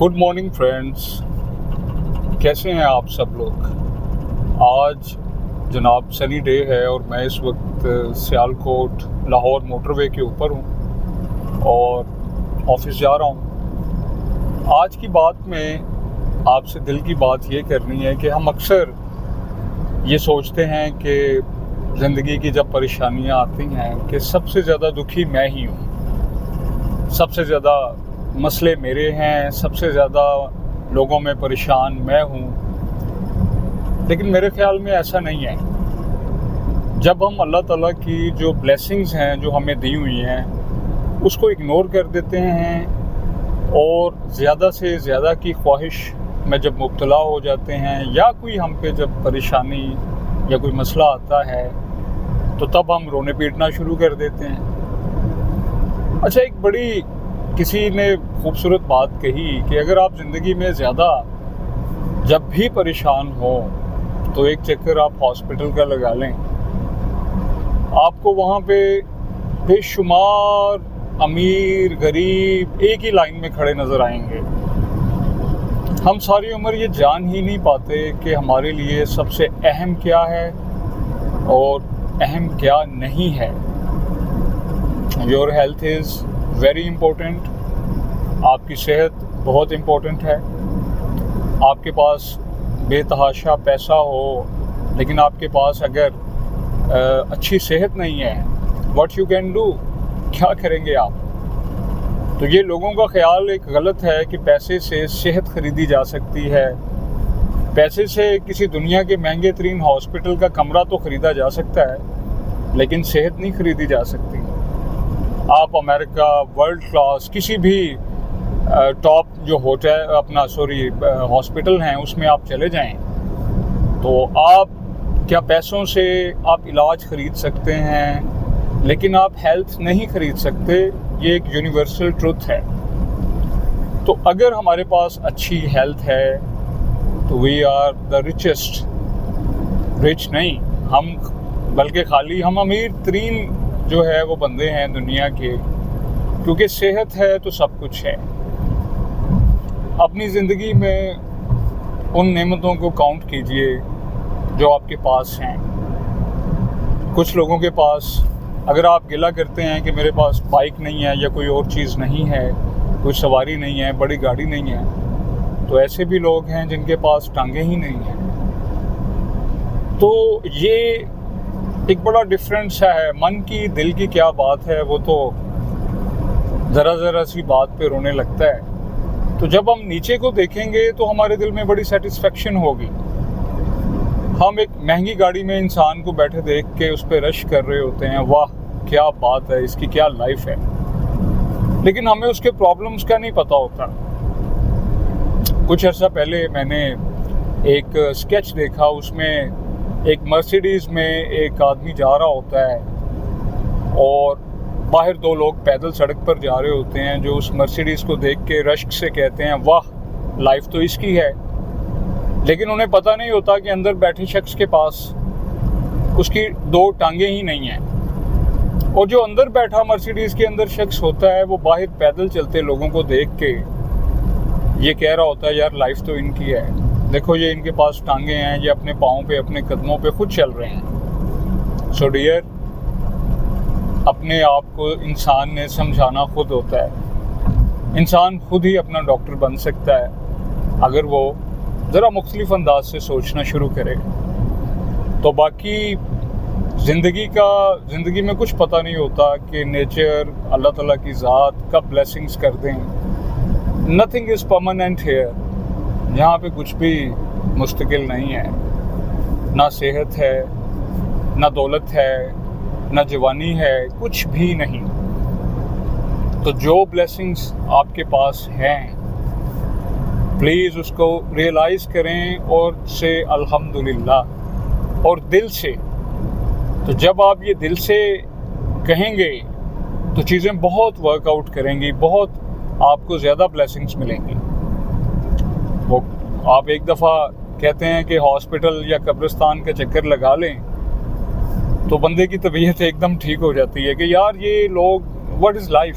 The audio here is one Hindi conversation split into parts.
गुड मॉर्निंग फ्रेंड्स, कैसे हैं आप सब लोग। आज जनाब सनी डे है और मैं इस वक्त सियालकोट लाहौर मोटरवे के ऊपर हूँ और ऑफिस जा रहा हूँ। आज की बात में आपसे दिल की बात ये करनी है कि हम अक्सर ये सोचते हैं कि ज़िंदगी की जब परेशानियाँ आती हैं कि सबसे ज़्यादा दुखी मैं ही हूँ, सबसे ज़्यादा मसले मेरे हैं, सबसे ज़्यादा लोगों में परेशान मैं हूँ। लेकिन मेरे ख़्याल में ऐसा नहीं है। जब हम अल्लाह ताला की जो ब्लेसिंग्स हैं जो हमें दी हुई हैं उसको इग्नोर कर देते हैं और ज़्यादा से ज़्यादा की ख्वाहिश में जब मुब्तला हो जाते हैं या कोई हम पे जब परेशानी या कोई मसला आता है तो तब हम रोने पीटना शुरू कर देते हैं। अच्छा, एक बड़ी किसी ने खूबसूरत बात कही कि अगर आप ज़िंदगी में ज़्यादा जब भी परेशान हो तो एक चक्कर आप हॉस्पिटल का लगा लें। आपको वहाँ पे बेशुमार अमीर गरीब एक ही लाइन में खड़े नज़र आएंगे। हम सारी उम्र ये जान ही नहीं पाते कि हमारे लिए सबसे अहम क्या है और अहम क्या नहीं है। Your health is very important. आपकी सेहत बहुत इम्पोर्टेंट है। आपके पास बेतहाशा पैसा हो लेकिन आपके पास अगर अच्छी सेहत नहीं है, व्हाट यू कैन डू, क्या करेंगे आप। तो ये लोगों का ख्याल एक गलत है कि पैसे से सेहत ख़रीदी जा सकती है। पैसे से किसी दुनिया के महंगे तरीन हॉस्पिटल का कमरा तो ख़रीदा जा सकता है लेकिन सेहत नहीं ख़रीदी जा सकती। आप अमेरिका वर्ल्ड क्लास किसी भी टॉप जो हॉस्पिटल हैं उसमें आप चले जाएं तो आप क्या पैसों से आप इलाज ख़रीद सकते हैं लेकिन आप हेल्थ नहीं ख़रीद सकते। ये एक यूनिवर्सल ट्रुथ है। तो अगर हमारे पास अच्छी हेल्थ है तो we are the richest. Rich नहीं हम, बल्कि खाली हम अमीर तरीन जो है वो बंदे हैं दुनिया के, क्योंकि सेहत है तो सब कुछ है। अपनी ज़िंदगी में उन नेमतों को काउंट कीजिए जो आपके पास हैं। कुछ लोगों के पास, अगर आप गिला करते हैं कि मेरे पास बाइक नहीं है या कोई और चीज़ नहीं है, कोई सवारी नहीं है, बड़ी गाड़ी नहीं है, तो ऐसे भी लोग हैं जिनके पास टांगे ही नहीं हैं। तो ये एक बड़ा डिफरेंस है। मन की दिल की क्या बात है, वो तो ज़रा सी बात पे रोने लगता है। तो जब हम नीचे को देखेंगे तो हमारे दिल में बड़ी सेटिस्फेक्शन होगी। हम एक महंगी गाड़ी में इंसान को बैठे देख के उस पर रश कर रहे होते हैं, वाह क्या बात है, इसकी क्या लाइफ है। लेकिन हमें उसके प्रॉब्लम्स का नहीं पता होता। कुछ अर्सा पहले मैंने एक स्केच देखा, उसमें एक मर्सिडीज़ में एक आदमी जा रहा होता है और बाहर दो लोग पैदल सड़क पर जा रहे होते हैं जो उस मर्सिडीज़ को देख के रश्क से कहते हैं वाह लाइफ तो इसकी है। लेकिन उन्हें पता नहीं होता कि अंदर बैठे शख्स के पास उसकी दो टांगे ही नहीं हैं। और जो अंदर बैठा मर्सिडीज़ के अंदर शख्स होता है वो बाहर पैदल चलते लोगों को देख के ये कह रहा होता है यार लाइफ तो इनकी है, देखो ये इनके पास टांगे हैं, ये अपने पाँव पे अपने कदमों पे खुद चल रहे हैं। सो डियर, अपने आप को इंसान ने समझाना खुद होता है। इंसान खुद ही अपना डॉक्टर बन सकता है अगर वो ज़रा मुख्तलिफ अंदाज से सोचना शुरू करे। तो बाकी ज़िंदगी में कुछ पता नहीं होता कि नेचर, अल्लाह ताला की ज़ात कब ब्लेसिंग्स कर दें। Nothing is permanent here. यहाँ पे कुछ भी मुस्तकिल नहीं है। ना सेहत है, ना दौलत है, ना जवानी है, कुछ भी नहीं। तो जो ब्लेसिंग्स आपके पास हैं प्लीज़ उसको रियलाइज़ करें और से अल्हम्दुलिल्लाह और दिल से। तो जब आप ये दिल से कहेंगे तो चीज़ें बहुत वर्कआउट करेंगी, बहुत आपको ज़्यादा ब्लेसिंग्स मिलेंगी। वो आप एक दफ़ा कहते हैं कि हॉस्पिटल या कब्रिस्तान का चक्कर लगा लें तो बंदे की तबीयत एकदम ठीक हो जाती है कि यार ये लोग, what is life.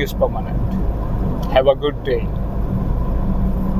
is permanent. Have a good day.